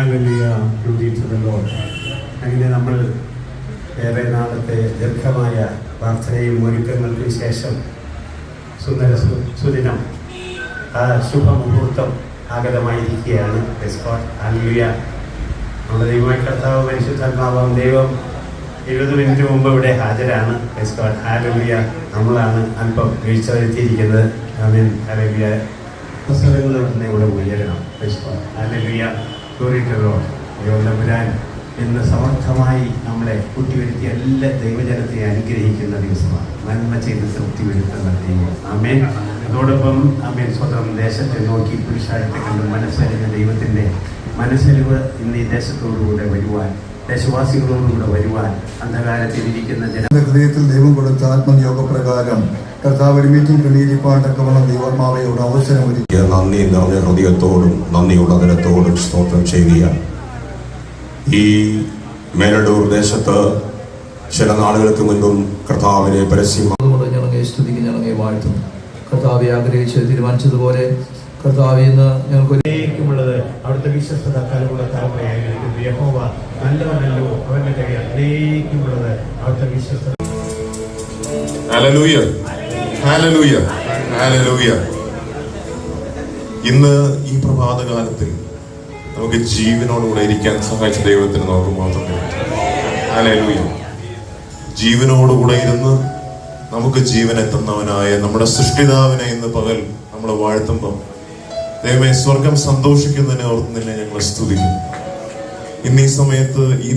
Hallelujah, glory to the Lord. അങ്ങനെ നമ്മൾ ഏറെ നാളത്തെ ദീർഘമായ പ്രാർത്ഥനയും ഒരുക്കങ്ങൾക്കും ശേഷം സുദിനം ശുഭമുഹൂർത്തം ആഗതമായിരിക്കുകയാണ്. ഹല്ലേലൂയ. നമ്മുടെ ദൈവമായ കർത്താവ് പരിശുദ്ധാത്മാവാം ദൈവം 20 മിനിറ്റ് മുമ്പ് ഇവിടെ ഹാജരാണ്. ഹല്ലേലൂയ. നമ്മളാണ് അല്പം വീഴ്ച വരുത്തിയിരിക്കുന്നത്. ആമേൻ. ഹല്ലേലൂയ. പുസ്തകങ്ങൾ തന്നെ ഇവിടെ ഉയരണം. Hallelujah. Glory to the Lord. ദൈവം ഇന്ന് സമർത്ഥമായി നമ്മളെ കൂട്ടിവരുത്തിയ എല്ലാ ദൈവജനത്തെ അനുഗ്രഹിക്കുന്ന ദിവസമാണ്. നന്മ ചെയ്ത് തൃപ്തി വരുത്തുന്ന ദൈവം. ആമേൻ. അതോടൊപ്പം ആമേൻ സ്വന്തം ദേശത്തെ നോക്കി പുരുഷാരത്തെ കണ്ട് മനസ്സലിഞ്ഞ ദൈവത്തിൻ്റെ മനസ്സലിവ് ഇന്ന് ഈ ദേശത്തോടുകൂടെ വരുവാൻ, ദേശവാസികളോടുകൂടെ വരുവാൻ, അന്ധകാരത്തിലിരിക്കുന്ന ഹൃദയത്തിൽ ദൈവം കൊടുത്ത ആത്മനിയോഗപ്രകാരം കർത്താവ് ഒരു മീറ്റിംഗ് ക്രമീകരിപ്പാൻ തക്കവണ്ണം ദൈവാത്മാവയോട് അവസരം ഒരുക്കിയ നന്ദി നിറഞ്ഞ ഹൃദയത്തോടും നന്ദിയുള്ള ദിനത്തോടും സ്തോത്രം ചെയ്യുക. ഈ മേലടൂർ ദേശത്ത് ചില നാളുകൾക്ക് മുൻപും കർത്താവിനെ പരസ്യമായി ഞങ്ങളെ സ്തുതിക്ക് ഞങ്ങളെ വാഴ്ത്തും. കർത്താവെ ആഗ്രഹിച്ച് തീരുമാനിച്ചതുപോലെ കർത്താവ് ഇന്ന് ഞങ്ങൾക്കുള്ളത് അവിടുത്തെ വിശ്വസ്തത കലമുള്ള തലമുറയായിരിക്കുന്നു. യഹോവ നല്ലവനല്ലോ, അവന്റെ കൈയ്ക്കുള്ളത് അവിടുത്തെ വിശ്വസ്തത. Hallelujah, hallelujah, hallelujah. ഇന്ന് ഈ പ്രഭാതകാലത്തിൽ നമുക്ക് ജീവനോടുകൂടെ ഇരിക്കാൻ സഹായിച്ച ദൈവത്തിന് നമുക്ക് മാത്രമേ. ഹല്ലേലൂയ. ജീവനോടുകൂടെ ഇരുന്ന് നമുക്ക് ജീവൻ എത്തുന്നവനായ നമ്മുടെ സൃഷ്ടിതാവിനെ ഇന്ന് പകൽ നമ്മൾ വാഴ്ത്തുമ്പം ദൈവമേ, സ്വർഗം സന്തോഷിക്കുന്നതിനെ ഓർത്ത് നിന്നെ ഞങ്ങൾ സ്തുതിക്കുന്നു. ഇന്ന് ഈ സമയത്ത് ഈ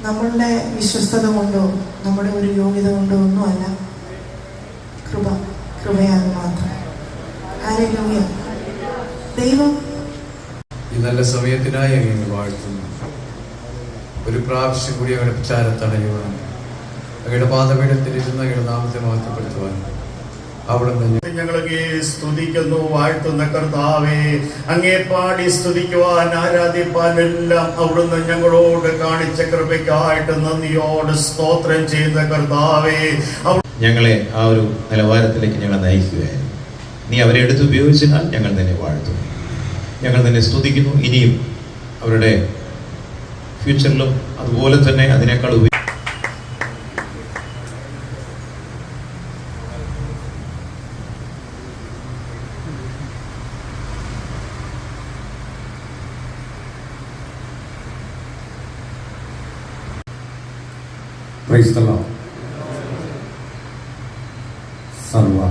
നമ്മളുടെ വിശ്വസ്തത കൊണ്ടോ നമ്മുടെ ഒരു യോഗ്യത കൊണ്ടോ ഒന്നുമല്ല, കൃപയാണ് മാത്രം. ഹല്ലേലൂയ. ദൈവം ഈ നല്ല സമയത്തിനായി അങ്ങ് വാഴ്ത്തുന്നു. ഒരു പ്രാവശ്യം കൂടി അവരുടെ പ്രചാരത്തടയുവാൻ, അവരുടെ പാദപീഠത്തിലിരുന്ന് അവരുടെ നാമത്തെ മഹത്വപ്പെടുത്തുവാൻ ഞങ്ങളെ സ്തുതിക്കുന്നു. വാഴ്ത്തുന്ന കർത്താവേ, അങ്ങേ പാടി സ്തുതിക്കുവാൻ, ആരാധിപ്പാൻ എല്ലാം അവിടുന്ന് ഞങ്ങളോട് കാണിച്ച കൃപയ്ക്കായിട്ട് നന്ദിയോട് സ്തോത്രം ചെയ്യുന്ന കർത്താവേ, ഞങ്ങളെ ആ ഒരു നിലവാരത്തിലേക്ക് ഞങ്ങളെ നയിക്കുകയായിരുന്നു. നീ അവരെ എടുത്ത് ഉപയോഗിച്ചാൽ ഞങ്ങൾ തന്നെ വാഴ്ത്തുന്നു, ഞങ്ങൾ തന്നെ സ്തുതിക്കുന്നു. ഇനിയും അവരുടെ ഫ്യൂച്ചറിലും അതുപോലെ തന്നെ അതിനേക്കാൾ സർവ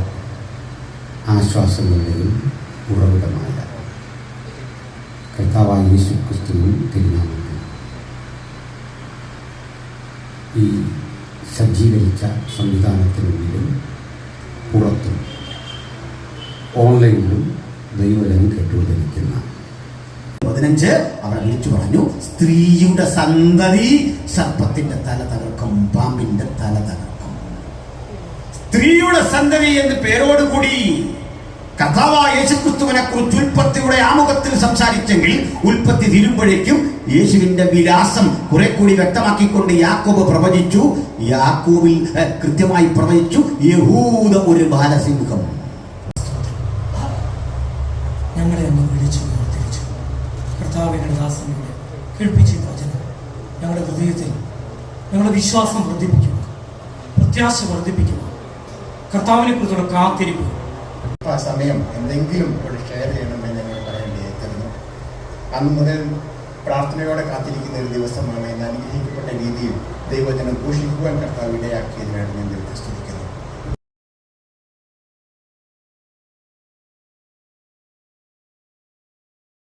ആശ്വാസങ്ങളുടെയും ഉറവിടമായ കർത്താവായ യേശു ക്രിസ്തുവിൻ തിരുനാമത്തിൽ ഈ സജ്ജീകരിച്ച സംവിധാനത്തിനുള്ളിലും പുറത്തും ഓൺലൈനിലും ദൈവജനം കേട്ടുകൊണ്ടിരിക്കുന്ന 15 അവിടെ വിളിച്ചു പറഞ്ഞു, സ്ത്രീയുടെ സന്തതി സർപ്പത്തിന്റെ തല തകർക്കും, പാമ്പിന്റെ തല തകർക്കും. സ്ത്രീയുടെ സന്തതി എന്ന് പേരോടുകൂടി കർത്താവായ യേശുക്രിസ്തുവിനെ കുറിച്ച് ഉൽപ്പത്തിയുടെ ആമുഖത്തിൽ സംസാരിച്ചെങ്കിൽ ഉൽപ്പത്തി തീരുമ്പോഴേക്കും യേശുവിന്റെ വിലാസം കുറെ കൂടി വ്യക്തമാക്കിക്കൊണ്ട് യാക്കോബ് പ്രവചിച്ചു. യാക്കോബിൽ കൃത്യമായി പ്രവചിച്ചു, യഹൂദ ഒരു ബാലസിംഹം. ഞങ്ങളെ ഒന്ന് വിളിച്ചു തിരിച്ചു കർത്താവിന്റെ ദാസനോട് കേൾപ്പിച്ച വചനം ഞങ്ങളുടെ ഹൃദയത്തിൽ ഞങ്ങളുടെ വിശ്വാസം വർദ്ധിപ്പിക്കുക, പ്രത്യാശ വർദ്ധിപ്പിക്കുക, കർത്താവിനെ കുറിച്ചുള്ള കാത്തിരിപ്പ്. ആ സമയം എന്തെങ്കിലും ഒരു ഷെയർ ചെയ്യണമെന്ന് ഞങ്ങൾ പറയേണ്ടിയിരുന്നു. അന്ന് മുതൽ പ്രാർത്ഥനയോടെ കാത്തിരിക്കുന്ന ഒരു ദിവസമാണ്. ഇന്ന് അനുഗ്രഹിക്കപ്പെട്ട രീതിയിൽ ദൈവജനം ഘോഷിക്കുവാൻ കർത്താവ് ഇടയാക്കിയതിനാണ് ഞാൻ ദൈവത്തെ സ്തുതിക്കുന്നത്.